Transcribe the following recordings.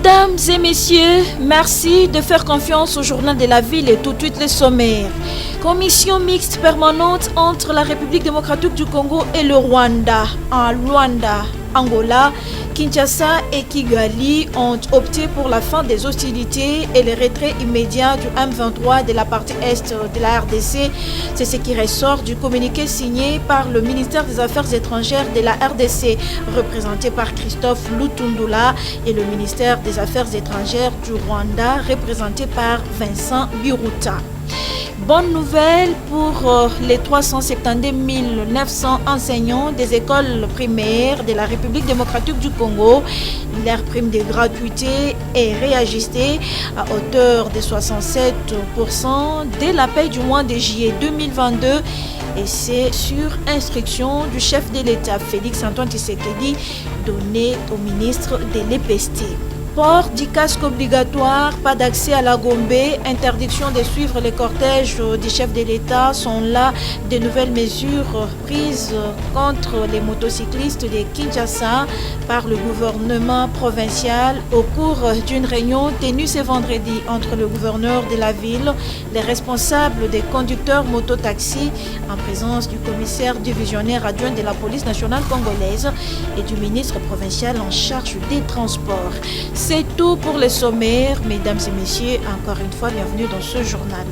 Mesdames et messieurs, merci de faire confiance au journal de la ville et tout de suite les sommaires. Commission mixte permanente entre la République démocratique du Congo et le Rwanda. En Luanda, Angola, Kinshasa et Kigali ont opté pour la fin des hostilités et le retrait immédiat du M23 de la partie est de la RDC. C'est ce qui ressort du communiqué signé par le ministère des Affaires étrangères de la RDC, représenté par Christophe Lutundula, et le ministère des Affaires étrangères du Rwanda, représenté par Vincent Biruta. Bonne nouvelle pour les 372 900 enseignants des écoles primaires de la République démocratique du Congo. Leur prime de gratuité est réajustée à hauteur de 67% dès la paie du mois de juillet 2022. Et c'est sur instruction du chef de l'État, Félix Antoine Tshisekedi, donné au ministre de l'EPST. Port du casque obligatoire, pas d'accès à la Gombe, interdiction de suivre les cortèges du chef de l'État sont là de nouvelles mesures prises contre les motocyclistes de Kinshasa par le gouvernement provincial au cours d'une réunion tenue ce vendredi entre le gouverneur de la ville, les responsables des conducteurs mototaxis en présence du commissaire divisionnaire adjoint de la police nationale congolaise et du ministre provincial en charge des transports. C'est tout pour les sommaires, mesdames et messieurs. Encore une fois, bienvenue dans ce journal.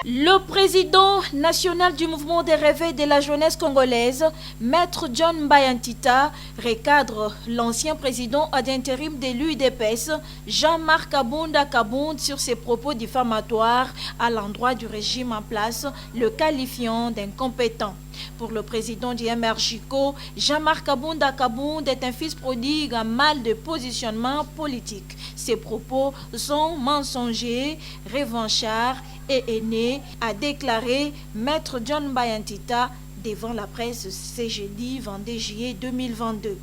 Le président national du mouvement des réveils de la jeunesse congolaise, Maître John Bayantita, recadre l'ancien président ad intérim de l'UDPS, Jean-Marc Kabunda Kabound, sur ses propos diffamatoires à l'endroit du régime en place, le qualifiant d'incompétent. Pour le président du MRJCO, Jean-Marc Kabunda Kabound est un fils prodigue à mal de positionnement politique. Ses propos sont mensongers, revanchards et haineux, a déclaré Maître John Bayantita devant la presse ce jeudi 22 juillet 2022.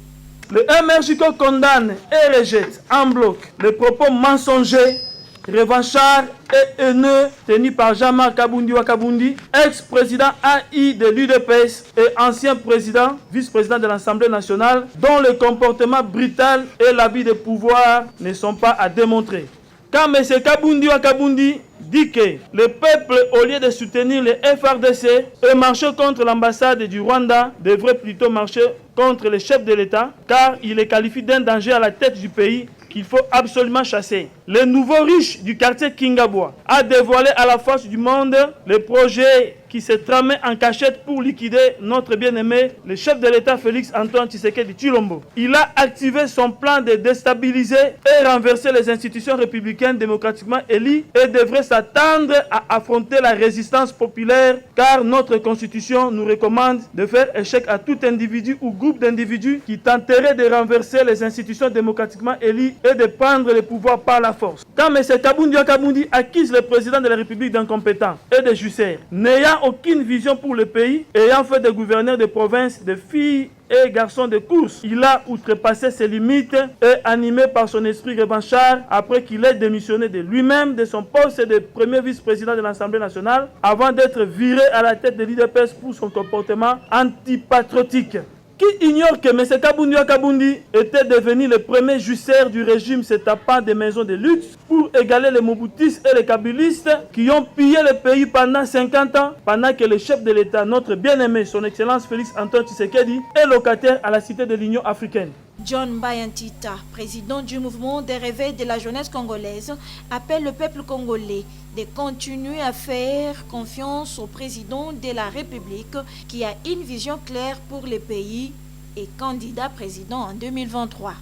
Le MRJCO condamne et rejette en bloc les propos mensongers, revanchards et haineux tenus par Jean-Marc Kabundi Wakabundi, ex-président AI de l'UDPS et ancien président, vice-président de l'Assemblée nationale, dont le comportement brutal et l'abus de pouvoir ne sont pas à démontrer. Quand M. Kabundi Wakabundi dit que le peuple, au lieu de soutenir le FRDC et marcher contre l'ambassade du Rwanda, devrait plutôt marcher contre le chef de l'État, car il les qualifie d'un danger à la tête du pays qu'il faut absolument chasser. Le nouveau riche du quartier Kingabwa a dévoilé à la face du monde le projet qui s'est tramé en cachette pour liquider notre bien-aimé, le chef de l'État Félix Antoine Tshisekedi Tshilombo. Il a activé son plan de déstabiliser et renverser les institutions républicaines démocratiquement élues et devrait s'attendre à affronter la résistance populaire, car notre constitution nous recommande de faire échec à tout individu ou groupe d'individus qui tenterait de renverser les institutions démocratiquement élues et de prendre le pouvoir par la force. Quand M. Kabundi Wakabundi accuse le président de la République d'incompétent et de jussaire, n'ayant aucune vision pour le pays, ayant fait des gouverneurs de province, de filles et garçons de course, il a outrepassé ses limites et animé par son esprit revanchard après qu'il ait démissionné de lui-même de son poste de premier vice-président de l'Assemblée nationale avant d'être viré à la tête de l'UDPS pour son comportement antipatriotique. Qui ignore que M. Kabundi Wakabundi était devenu le premier jussaire du régime se tapant des maisons de luxe pour égaler les Mobutistes et les Kabylistes qui ont pillé le pays pendant 50 ans, pendant que le chef de l'État, notre bien-aimé, son Excellence Félix Antoine Tshisekedi, est locataire à la Cité de l'Union africaine. John Bayantita, président du mouvement des réveils de la jeunesse congolaise, appelle le peuple congolais de continuer à faire confiance au président de la République qui a une vision claire pour le pays et candidat président en 2023.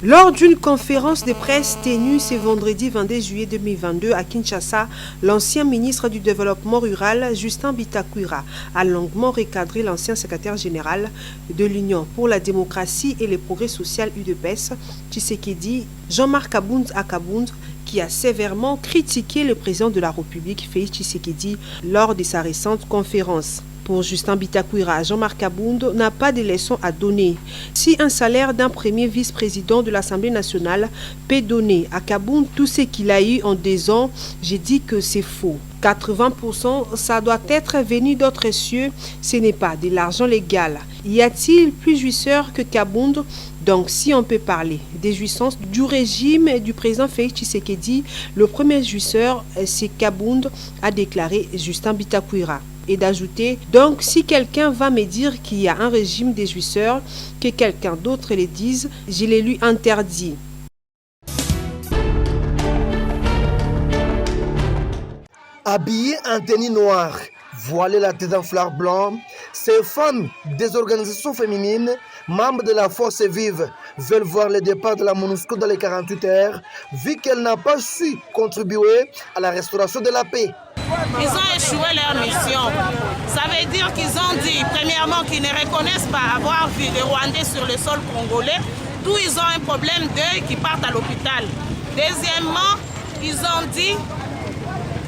Lors d'une conférence de presse tenue ce vendredi 22 juillet 2022 à Kinshasa, l'ancien ministre du Développement rural, Justin Bitakwira, a longuement recadré l'ancien secrétaire général de l'Union pour la démocratie et le progrès social UDPS, Tshisekedi, Jean-Marc Kabound, qui a sévèrement critiqué le président de la République, Félix Tshisekedi, lors de sa récente conférence. Pour Justin Bitakwira, Jean-Marc Kabound n'a pas de leçons à donner. Si un salaire d'un premier vice-président de l'Assemblée nationale peut donner à Kabound tout ce qu'il a eu en 2 ans, j'ai dit que c'est faux. 80%, ça doit être venu d'autres cieux, ce n'est pas de l'argent légal. Y a-t-il plus jouisseur que Kabound? Donc, si on peut parler des jouissances du régime du président Félix Tshisekedi, le premier jouisseur, c'est Kabound, a déclaré Justin Bitakwira. Et d'ajouter, donc si quelqu'un va me dire qu'il y a un régime des jouisseurs, que quelqu'un d'autre le dise, je les lui interdis. Habillés en tenue noire, voilées la tête en fleurs blancs, ces femmes des organisations féminines, membres de la force vive, veulent voir le départ de la MONUSCO dans les 48 heures, vu qu'elle n'a pas su contribuer à la restauration de la paix. Ils ont échoué leur mission. Ça veut dire qu'ils ont dit, premièrement, qu'ils ne reconnaissent pas avoir vu des Rwandais sur le sol congolais, d'où ils ont un problème d'œil qui partent à l'hôpital. Deuxièmement, ils ont dit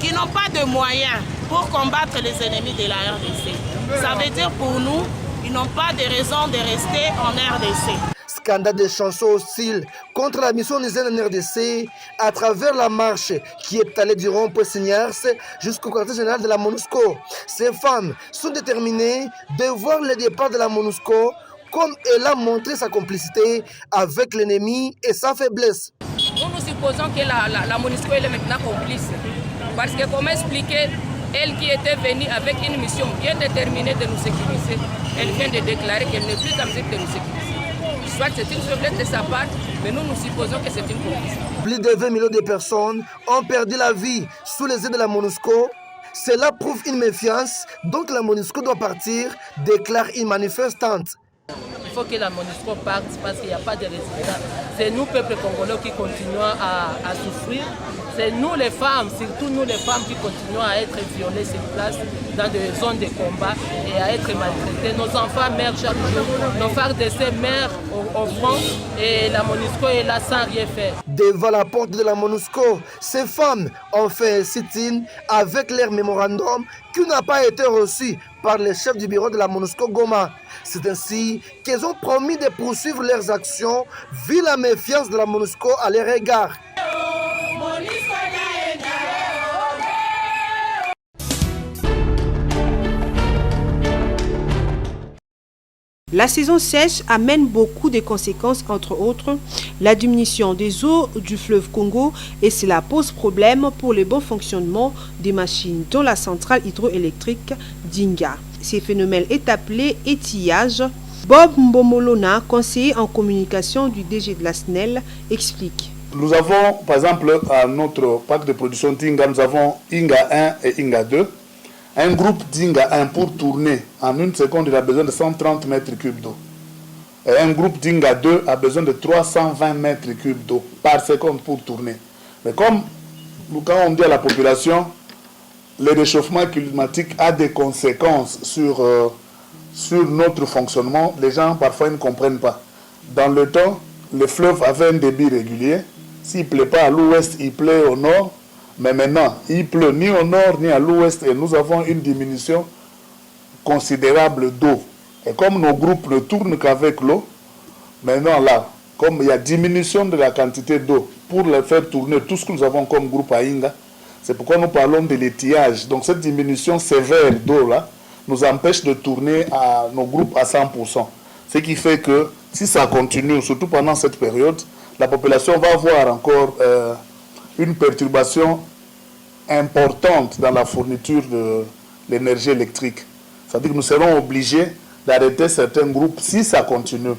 qu'ils n'ont pas de moyens pour combattre les ennemis de la RDC. Ça veut dire pour nous, ils n'ont pas de raison de rester en RDC. Scandale des chansons hostiles contre la mission des en RDC à travers la marche qui est allée du rond-point Signars jusqu'au quartier général de la MONUSCO. Ces femmes sont déterminées de voir le départ de la MONUSCO comme elle a montré sa complicité avec l'ennemi et sa faiblesse. Nous supposons que la MONUSCO est maintenant complice. Parce que comment expliquer, elle qui était venue avec une mission bien déterminée de nous sécuriser, elle vient de déclarer qu'elle n'est plus capable de nous sécuriser. Soit c'est une faiblesse de sa part, mais nous supposons que c'est une complice. Plus de 20 millions de personnes ont perdu la vie sous les ailes de la MONUSCO. Cela prouve une méfiance, donc la MONUSCO doit partir, déclare une manifestante. Il faut que la MONUSCO parte parce qu'il n'y a pas de résultat. C'est nous, peuple congolais, qui continuons à souffrir. C'est nous les femmes, surtout nous les femmes qui continuons à être violées sur place dans des zones de combat et à être maltraitées. Nos enfants meurent chaque jour, nos frères de ces meurent au front et la MONUSCO est là sans rien faire. Devant la porte de la MONUSCO, ces femmes ont fait un sit-in avec leur mémorandum qui n'a pas été reçu par le chef du bureau de la MONUSCO Goma. C'est ainsi qu'elles ont promis de poursuivre leurs actions vu la méfiance de la MONUSCO à leur égard. La saison sèche amène beaucoup de conséquences, entre autres la diminution des eaux du fleuve Congo et cela pose problème pour le bon fonctionnement des machines, dont la centrale hydroélectrique d'Inga. Ce phénomène est appelé étillage. Bob Mbomolona, conseiller en communication du DG de la SNEL, explique. Nous avons, par exemple, à notre parc de production d'Inga, nous avons Inga 1 et Inga 2. Un groupe d'Inga 1 pour tourner en 1 seconde, il a besoin de 130 mètres cubes d'eau. Et un groupe d'Inga 2 a besoin de 320 mètres cubes d'eau par seconde pour tourner. Mais comme quand on dit à la population, le réchauffement climatique a des conséquences sur notre fonctionnement, les gens parfois ne comprennent pas. Dans le temps, le fleuve avait un débit régulier. S'il ne plaît pas à l'ouest, il plaît au nord. Mais maintenant, il pleut ni au nord ni à l'ouest et nous avons une diminution considérable d'eau. Et comme nos groupes ne tournent qu'avec l'eau, maintenant là, comme il y a diminution de la quantité d'eau pour le faire tourner tout ce que nous avons comme groupe à Inga, c'est pourquoi nous parlons de l'étillage. Donc cette diminution sévère d'eau là nous empêche de tourner à nos groupes à 100%. Ce qui fait que si ça continue, surtout pendant cette période, la population va avoir encore une perturbation importante dans la fourniture de l'énergie électrique. C'est-à-dire que nous serons obligés d'arrêter certains groupes si ça continue.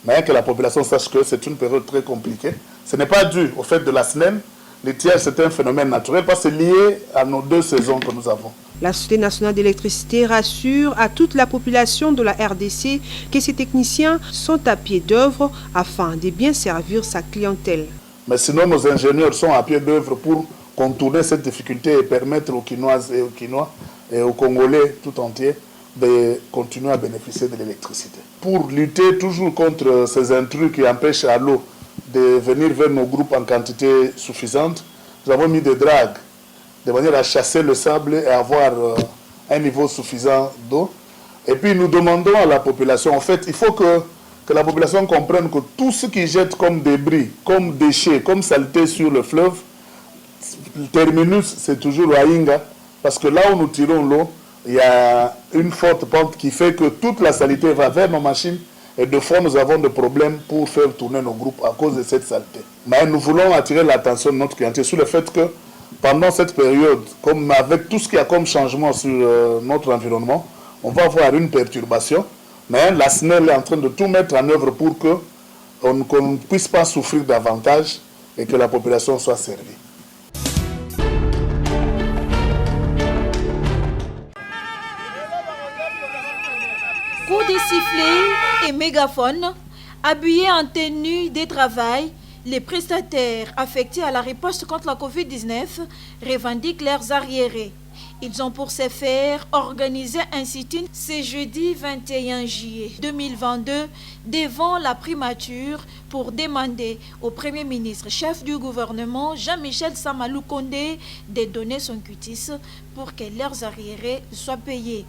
Mais que la population sache que c'est une période très compliquée. Ce n'est pas dû au fait de la SNEL. L'étiage, c'est un phénomène naturel parce que c'est lié à nos 2 saisons que nous avons. La Société nationale d'électricité rassure à toute la population de la RDC que ses techniciens sont à pied d'œuvre afin de bien servir sa clientèle. Mais sinon, nos ingénieurs sont à pied d'œuvre pour contourner cette difficulté et permettre aux Quinoises et aux Quinois et aux Congolais tout entiers de continuer à bénéficier de l'électricité. Pour lutter toujours contre ces intrus qui empêchent à l'eau de venir vers nos groupes en quantité suffisante, nous avons mis des dragues de manière à chasser le sable et avoir un niveau suffisant d'eau. Et puis nous demandons à la population, en fait, il faut que la population comprenne que tout ce qui jette comme débris, comme déchets, comme saleté sur le fleuve, le terminus, c'est toujours à Inga, parce que là où nous tirons l'eau, il y a une forte pente qui fait que toute la saleté va vers nos machines, et de fois nous avons des problèmes pour faire tourner nos groupes à cause de cette saleté. Mais nous voulons attirer l'attention de notre clientèle sur le fait que pendant cette période, comme avec tout ce qu'il y a comme changement sur notre environnement, on va avoir une perturbation, mais la SNEL est en train de tout mettre en œuvre pour qu'on ne puisse pas souffrir davantage et que la population soit servie. Coup de sifflet et mégaphone, habillés en tenue de travail, les prestataires affectés à la riposte contre la Covid-19 revendiquent leurs arriérés. Ils ont pour ce faire organisé un sit-in ce jeudi 21 juillet 2022 devant la primature pour demander au Premier ministre, chef du gouvernement Jean-Michel Samalou Kondé de donner son cutis pour que leurs arriérés soient payés.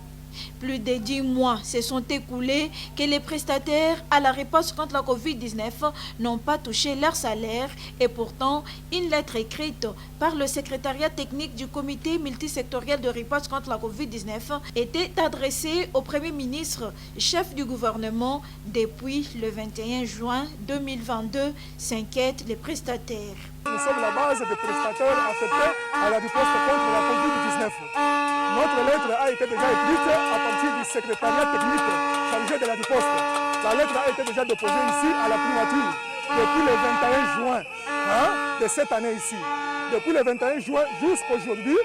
Plus de 10 mois se sont écoulés que les prestataires à la riposte contre la Covid-19 n'ont pas touché leur salaire et pourtant une lettre écrite par le secrétariat technique du comité multisectoriel de riposte contre la Covid-19 était adressée au Premier ministre, chef du gouvernement. Depuis le 21 juin 2022, s'inquiètent les prestataires. Nous sommes la base des prestataires affectés à la riposte contre la Covid-19. Notre lettre a été déjà écrite à partir du secrétariat technique chargé de la riposte. La lettre a été déjà déposée ici à la primature depuis le 21 juin de cette année ici. Depuis le 21 juin jusqu'à aujourd'hui,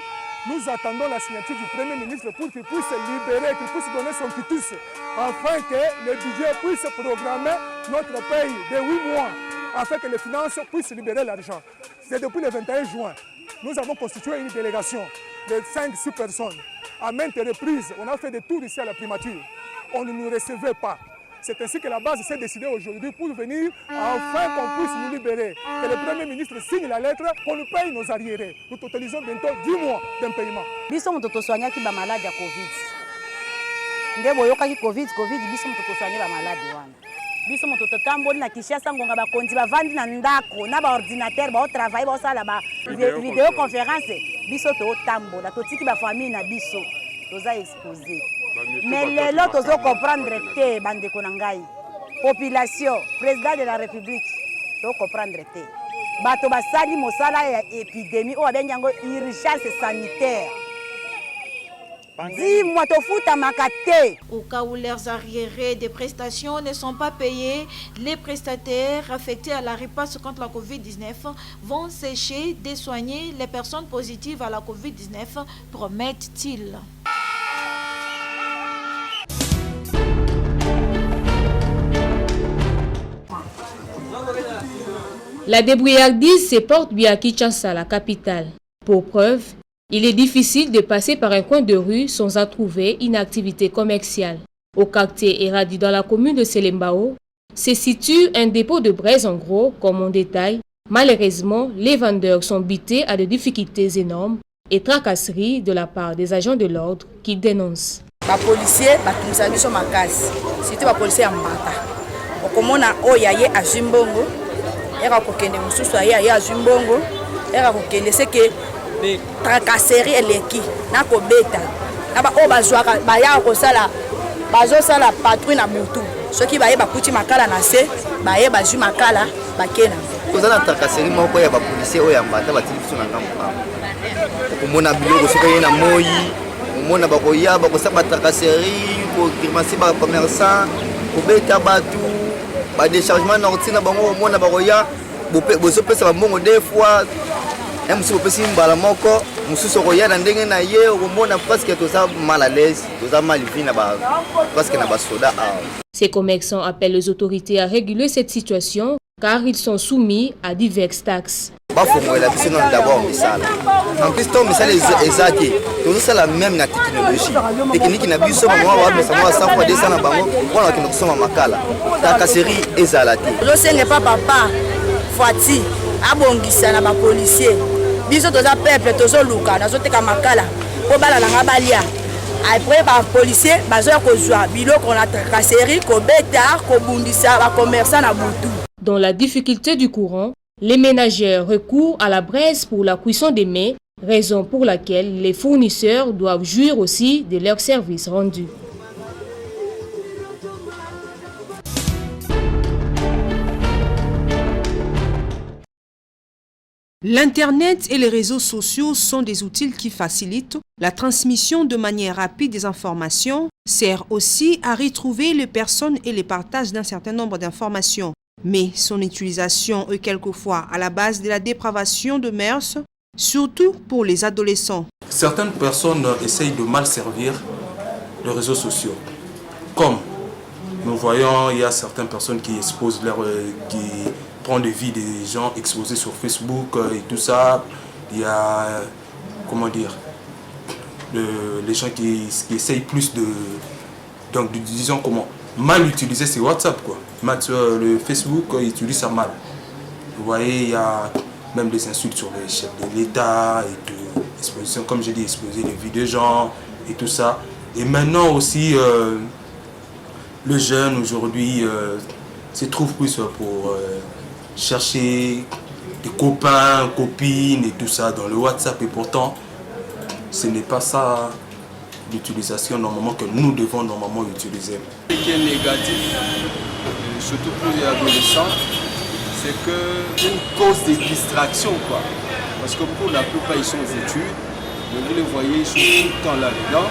nous attendons la signature du Premier ministre pour qu'il puisse libérer, qu'il puisse donner son quitus, afin que le budget puisse programmer notre pays de 8 mois, afin que les finances puissent libérer l'argent. C'est depuis le 21 juin. Nous avons constitué une délégation de 5-6 personnes. À maintes reprises, on a fait des tours ici à la primature. On ne nous recevait pas. C'est ainsi que la base s'est décidée aujourd'hui pour venir afin qu'on puisse nous libérer. Que le Premier ministre signe la lettre, qu'on nous paye nos arriérés. Nous totalisons bientôt 10 mois d'un paiement. Nous sommes tous soignés qui sont malades de Covid. Nous sommes Covid, nous sommes tous soignés malades. Biso moto tamboli na Kinshasa ngonga bakonzi bavandi na ndako na ba ordinateur ba travail ba sala ba vidéo conférence biso to tambola to tiki ba famille na biso toza exposé mais lelo tozo comprendre te bande ko ngai population président de la république to comprendre te bato basali mosala ya épidémie o abenyango urgence sanitaire. Au cas où leurs arriérés des prestations ne sont pas payés, les prestataires affectés à la riposte contre la Covid-19 vont sécher de soigner les personnes positives à la Covid-19, promettent-ils. La débrouillardise se porte bien à Kinshasa, la capitale. Pour preuve, il est difficile de passer par un coin de rue sans en trouver une activité commerciale. Au quartier Eradi, dans la commune de Selembao, se situe un dépôt de braise en gros, comme on détaille. Malheureusement, les vendeurs sont butés à des difficultés énormes et tracasseries de la part des agents de l'ordre qui dénoncent. Les policiers sont makasi. C'était les policiers en bata. Okomona oyaye a Zimbongo, era kokende mususu ayaye a Zimbongo, era kokende seke tracasserie eleki na kobeta na ba o bazwaka baya kosala bazosala patrouille na butu soki baye bakuti makala na se baye bazwi makala bakena kozala tracasserie moko ya ba policier oyo ambata batili biso na ngambo komona biloko soki na moyi komona bakoya bakosala tracasserie ko kirmasi ba commerçant kobeta batu ba déchargement na routine bango komona bakoya bozopesa bambongo deux fois. Musu pesi mbala moko mususu koya na ndenge na ye okomona presque toza mal à l'aise toza mal vina ba presque na ba soda. Ces commerçants appellent les autorités à réguler cette situation car ils sont soumis à diverses taxes. Bafongola biso non d'abord misala. En plus to misala ezaki tozo sala même na technique na biso mwa wa mesa mwa 100 fois 200 na bango wana kino kusoma makala. Tracasserie ezalati. Je sais pas papa Fati abongisa na ba policier. Biso toza peuple tozo luka nazo teka makala ko bala na ngabalia après bapolicier bazoya kozwa biloko na tracasserie kobeta kobundisa bakommerçant na butu. Dans la difficulté du courant, les ménagères recourent à la braise pour la cuisson des mets, raison pour laquelle les fournisseurs doivent jouir aussi de leurs services rendus. L'Internet et les réseaux sociaux sont des outils qui facilitent la transmission de manière rapide des informations, servent aussi à retrouver les personnes et les partages d'un certain nombre d'informations. Mais son utilisation est quelquefois à la base de la dépravation de mœurs, surtout pour les adolescents. Certaines personnes essayent de mal servir les réseaux sociaux. Comme nous voyons, il y a certaines personnes qui exposent qui prennent des vies des gens exposés sur Facebook et tout ça. Il y a, comment dire, les gens qui essayent plus disons comment, mal utiliser ces WhatsApp quoi. Le Facebook utilise ça mal. Vous voyez, il y a même des insultes sur les chefs de l'État et de exposition, comme j'ai dit, exposer les vies des gens et tout ça. Et maintenant aussi, les jeunes aujourd'hui se trouvent plus pour chercher des copains, copines et tout ça dans le WhatsApp. Et pourtant, ce n'est pas ça l'utilisation normalement que nous devons normalement utiliser. Ce qui est négatif, surtout pour les adolescents, c'est une cause de distraction quoi. Parce que pour la plupart ils sont aux études, mais vous les voyez, ils sont tout le temps là-dedans.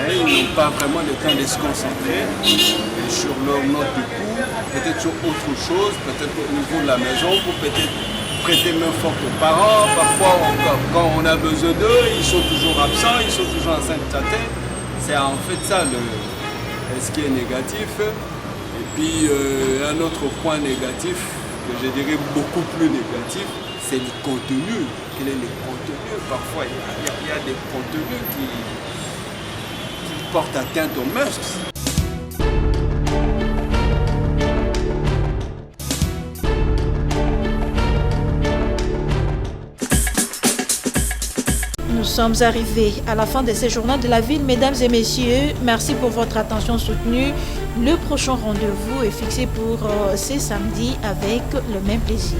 Ils n'ont pas vraiment le temps de se concentrer sur leur note de cours, peut-être sur autre chose, peut-être au niveau de la maison, pour peut-être prêter main forte aux parents. Parfois, quand on a besoin d'eux, ils sont toujours absents, ils sont toujours en train de chatter. C'est en fait ça ce qui est négatif. Et puis, un autre point négatif, que je dirais beaucoup plus négatif, c'est le contenu. Quel est le contenu? Parfois, il y a des contenus qui portent atteinte aux mœurs. Nous sommes arrivés à la fin de ce journal de la ville. Mesdames et messieurs, merci pour votre attention soutenue. Le prochain rendez-vous est fixé pour ce samedi avec le même plaisir.